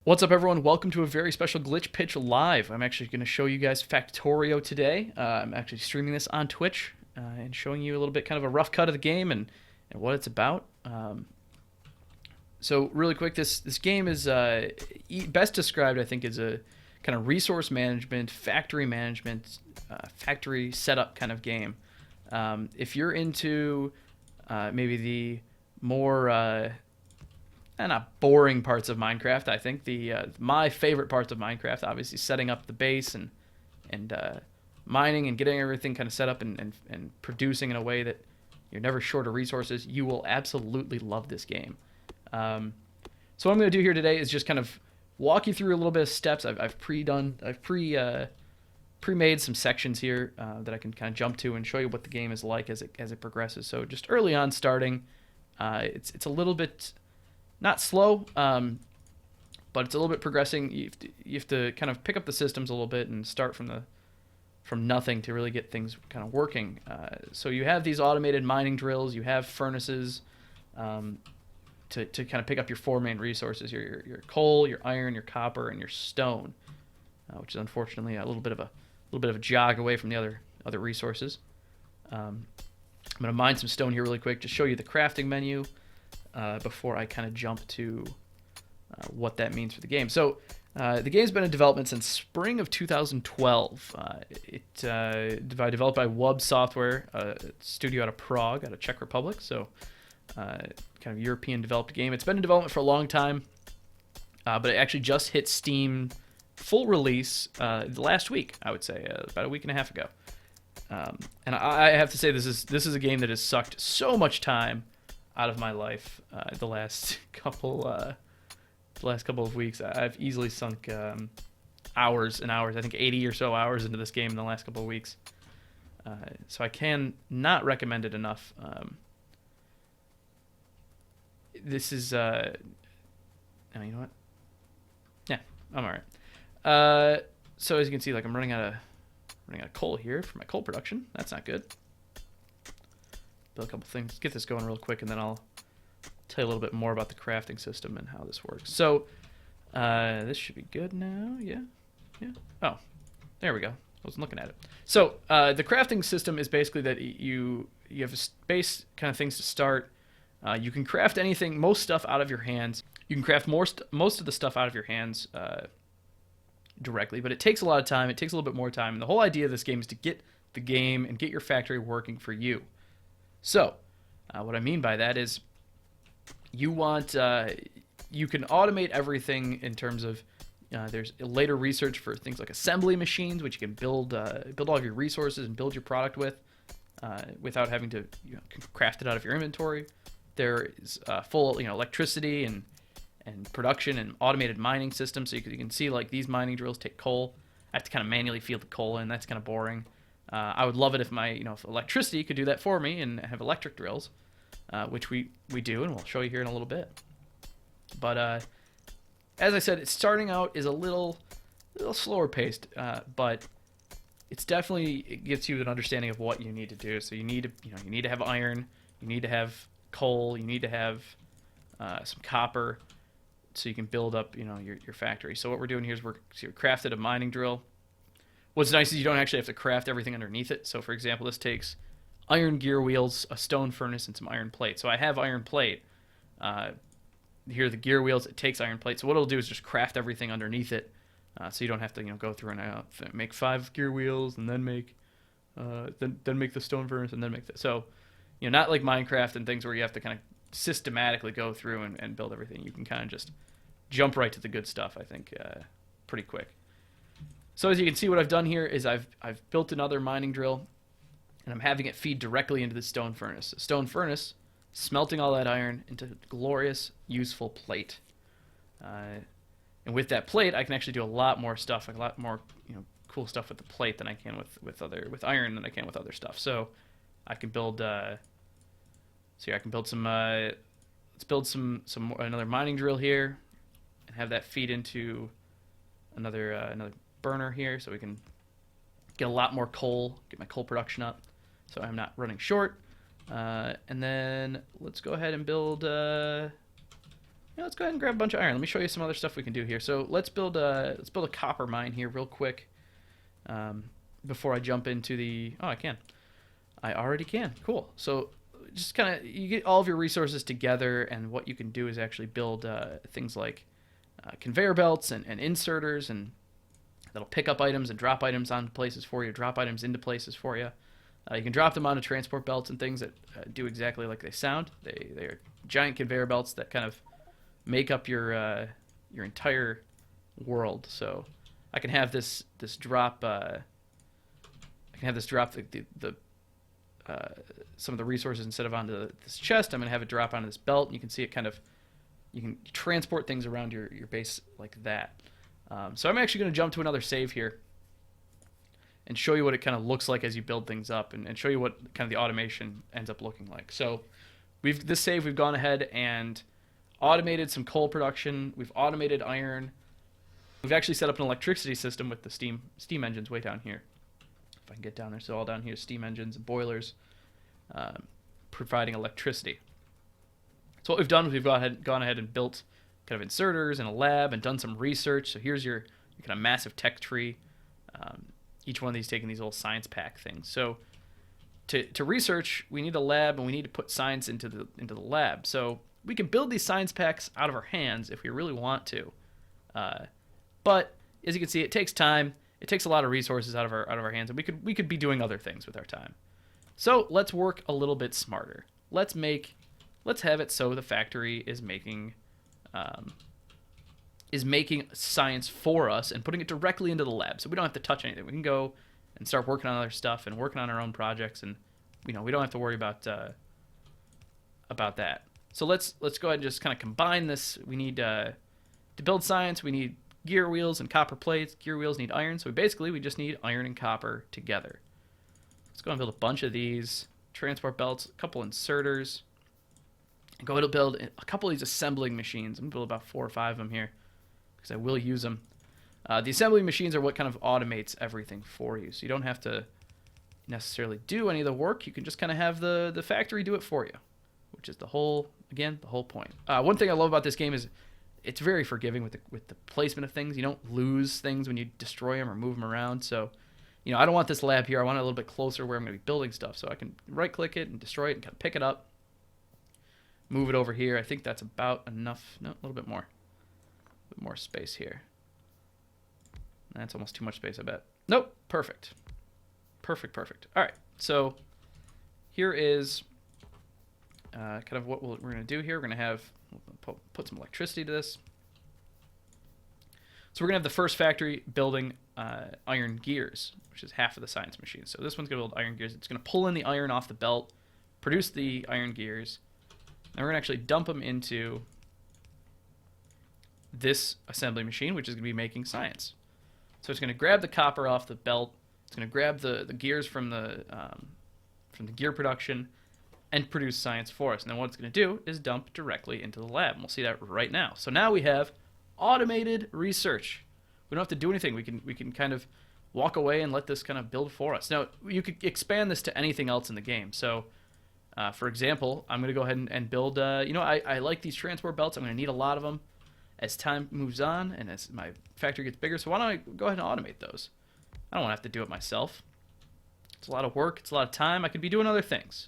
What's up, everyone? Welcome to a very special Glitch Pitch Live. I'm actually going to show you guys Factorio today. I'm actually streaming this on Twitch and showing you a little bit kind of a rough cut of the game and what it's about. So really quick, this game is best described, I think, as a kind of resource management, factory setup kind of game. If you're into maybe the more not boring parts of Minecraft. I think the my favorite parts of Minecraft, obviously, setting up the base and mining and getting everything kind of set up and producing in a way that you're never short of resources. You will absolutely love this game. So what I'm going to do here today is just kind of walk you through a little bit of steps. I've pre-made some sections here that I can kind of jump to and show you what the game is like as it progresses. So just early on starting, it's a little bit not slow, but it's a little bit progressing. You have to kind of pick up the systems a little bit and start from nothing to really get things kind of working. So you have these automated mining drills, you have furnaces to kind of pick up your four main resources: your coal, your iron, your copper, and your stone, which is unfortunately a little bit of a jog away from the other resources. I'm going to mine some stone here really quick to show you the crafting menu. Before I kind of jump to what that means for the game. So the game's been in development since spring of 2012. It's developed by Wub Software, a studio out of Prague, out of Czech Republic. So kind of European developed game. It's been in development for a long time, but it actually just hit Steam full release last week, I would say, about a week and a half ago. And I have to say, this is a game that has sucked so much time out of my life the last couple of weeks. I've easily sunk hours and hours. I think 80 or so hours into this game in the last couple of weeks. So I can not recommend it enough. This is oh, you know what? Yeah, I'm all right. So as you can see, like, I'm running out of coal here for my coal production. That's not good. Build a couple things, get this going real quick, and then I'll tell you a little bit more about the crafting system and how this works. So this should be good now. Yeah. Oh, there we go. I wasn't looking at it. So the crafting system is basically that you have a base kind of things to start. You can craft anything, most stuff out of your hands. You can craft most of the stuff out of your hands directly, but it takes a lot of time. It takes a little bit more time. And the whole idea of this game is to get the game and get your factory working for you. So, what I mean by that is you want you can automate everything in terms of there's later research for things like assembly machines, which you can build all of your resources and build your product with without having to craft it out of your inventory. There is full electricity and production and automated mining systems. So you can see, like, these mining drills take coal. I have to kind of manually feed the coal in. That's kind of boring. I would love it if if electricity could do that for me and have electric drills, which we do, and we'll show you here in a little bit. But as I said, starting out is a little slower paced, but it gives you an understanding of what you need to do. So you need to have iron, you need to have coal, you need to have some copper, so you can build up your factory. So what we're doing here is we're crafted a mining drill. What's nice is you don't actually have to craft everything underneath it. So, for example, this takes iron gear wheels, a stone furnace, and some iron plate. So I have iron plate. Here are the gear wheels. It takes iron plate. So what it'll do is just craft everything underneath it, so you don't have to go through and make 5 gear wheels and then make the stone furnace and then make that. So not like Minecraft and things where you have to kind of systematically go through and build everything. You can kind of just jump right to the good stuff, I think, pretty quick. So as you can see, what I've done here is I've built another mining drill, and I'm having it feed directly into the stone furnace. The stone furnace smelting all that iron into glorious, useful plate. And with that plate, I can actually do a lot more stuff, like a lot more cool stuff with the plate than I can with iron than I can with other stuff. So I can build. I can build some. Let's build another mining drill here, and have that feed into another burner here, so we can get a lot more coal, get my coal production up, so I'm not running short. And then let's go ahead and build Yeah, let's go ahead and grab a bunch of iron. Let me show you some other stuff we can do here. So let's build a copper mine here real quick. Before I jump into the... Oh, I can. I already can. Cool. So just kind of, you get all of your resources together, and what you can do is actually build things like conveyor belts and inserters, and that'll pick up items and drop items onto places for you, drop items into places for you. You can drop them onto transport belts and things that do exactly like they sound. They are giant conveyor belts that kind of make up your entire world. So I can have this drop. I can have this drop the some of the resources instead of onto this chest. I'm gonna have it drop onto this belt. And you can see it kind of. You can transport things around your base like that. So I'm actually gonna jump to another save here and show you what it kind of looks like as you build things up, and show you what kind of the automation ends up looking like. So we've gone ahead and automated some coal production. We've automated iron. We've actually set up an electricity system with the steam engines way down here. If I can get down there. So all down here, steam engines and boilers providing electricity. So what we've done is we've gone ahead and built kind of inserters in a lab and done some research. So here's your kind of massive tech tree. Each one of these taking these little science pack things. So to research, we need a lab, and we need to put science into the lab. So we can build these science packs out of our hands if we really want to. But as you can see, it takes time. It takes a lot of resources out of our hands, and we could be doing other things with our time. So let's work a little bit smarter. Let's have it so the factory is making science for us and putting it directly into the lab, so we don't have to touch anything. We can go and start working on other stuff and working on our own projects, and we don't have to worry about that. So let's go ahead and just kind of combine this. We need to build science. We need gear wheels and copper plates. Gear wheels need iron, so we just need iron and copper together. Let's go and build a bunch of these transport belts, a couple inserters, and go ahead and build a couple of these assembling machines. I'm gonna build about 4 or 5 of them here because I will use them. The assembling machines are what kind of automates everything for you, so you don't have to necessarily do any of the work. You can just kind of have the factory do it for you, which is the whole point. One thing I love about this game is it's very forgiving with the placement of things. You don't lose things when you destroy them or move them around. So, I don't want this lab here. I want it a little bit closer where I'm going to be building stuff. So I can right-click it and destroy it and kind of pick it up, move it over here. I think that's about enough. No, a little bit more. A bit more space here. That's almost too much space, I bet. Nope. Perfect. Perfect. All right. So here is kind of what we're going to do here. We're going to put some electricity to this. So we're going to have the first factory building iron gears, which is half of the science machine. So this one's going to build iron gears. It's going to pull in the iron off the belt, produce the iron gears. Then we're going to actually dump them into this assembly machine, which is going to be making science. So it's going to grab the copper off the belt. It's going to grab the gears from the gear production and produce science for us. And then what it's going to do is dump directly into the lab. And we'll see that right now. So now we have automated research. We don't have to do anything. We can kind of walk away and let this kind of build for us. Now, you could expand this to anything else in the game. So, for example, I'm going to go ahead and build, I like these transport belts. I'm going to need a lot of them as time moves on and as my factory gets bigger. So why don't I go ahead and automate those? I don't want to have to do it myself. It's a lot of work. It's a lot of time. I could be doing other things.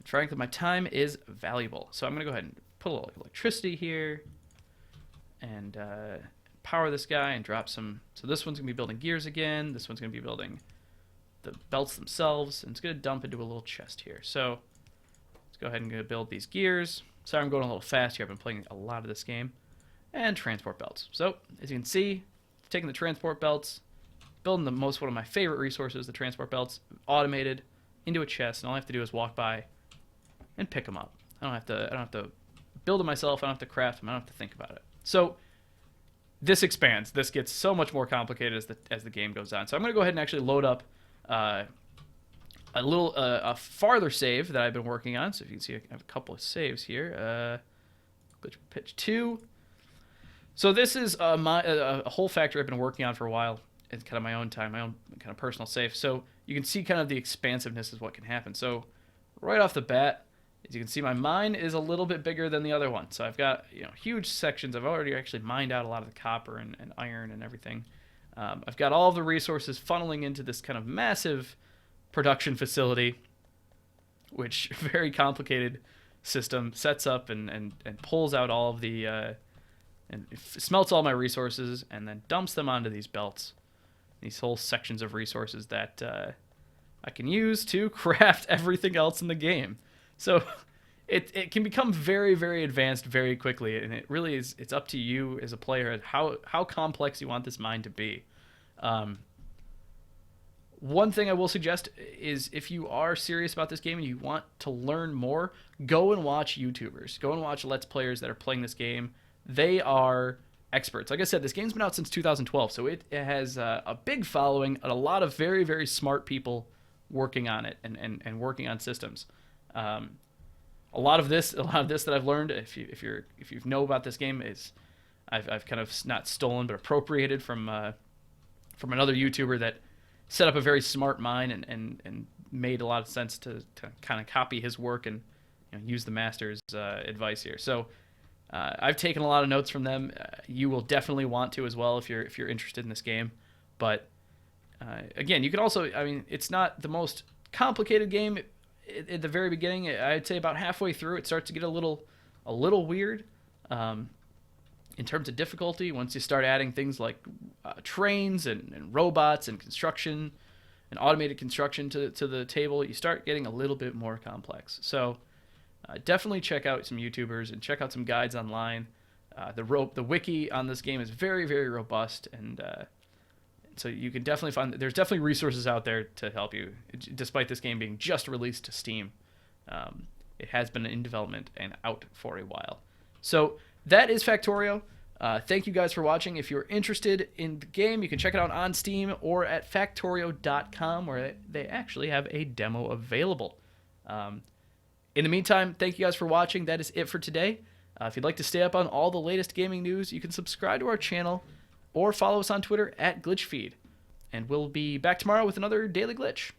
Frankly, my time is valuable. So I'm going to go ahead and put a little electricity here and power this guy and drop some. So this one's going to be building gears again. This one's going to be building the belts themselves. And it's going to dump into a little chest here. So let's go ahead and build these gears. Sorry, I'm going a little fast here. I've been playing a lot of this game. And transport belts. So as you can see, taking the transport belts, building one of my favorite resources, the transport belts, automated into a chest. And all I have to do is walk by and pick them up. I don't have to build them myself. I don't have to craft them. I don't have to think about it. So this expands. This gets so much more complicated as the game goes on. So I'm going to go ahead and actually load up a farther save that I've been working on. So if you can see, I have a couple of saves here. Glitch pitch 2. So this is a whole factory I've been working on for a while. It's kind of my own time, my own kind of personal save. So you can see kind of the expansiveness of what can happen. So right off the bat, As you can see, my mine is a little bit bigger than the other one. So I've got huge sections. I've already actually mined out a lot of the copper and iron and everything. I've got all of the resources funneling into this kind of massive production facility, which very complicated system sets up and pulls out all of the and smelts all my resources and then dumps them onto these belts, these whole sections of resources that I can use to craft everything else in the game. So it can become very, very advanced very quickly, and it really is. It's up to you as a player how complex you want this mine to be. One thing I will suggest is if you are serious about this game and you want to learn more, go and watch YouTubers. Go and watch Let's Players that are playing this game. They are experts. Like I said, this game's been out since 2012, so it has a big following and a lot of very, very smart people working on it and working on systems. A lot of this that I've learned, if you know about this game, is I've kind of not stolen but appropriated from another YouTuber that set up a very smart mine and made a lot of sense to kind of copy his work and use the master's advice here. So I've taken a lot of notes from them. You will definitely want to as well if you're interested in this game. But again, you can also, it's not the most complicated game. At the very beginning, I'd say about halfway through, it starts to get a little weird in terms of difficulty. Once you start adding things like trains and robots and construction and automated construction to the table, you start getting a little bit more complex. So definitely check out some YouTubers and check out some guides online. The wiki on this game is very, very robust, and so you can definitely find there's definitely resources out there to help you. Despite this game being just released to Steam, it has been in development and out for a while. So that is Factorio. Thank you guys for watching. If you're interested in the game, you can check it out on Steam or at Factorio.com, where they actually have a demo available. In the meantime, thank you guys for watching. That is it for today. If you'd like to stay up on all the latest gaming news, you can subscribe to our channel or follow us on Twitter at GlitchFeed. And we'll be back tomorrow with another Daily Glitch.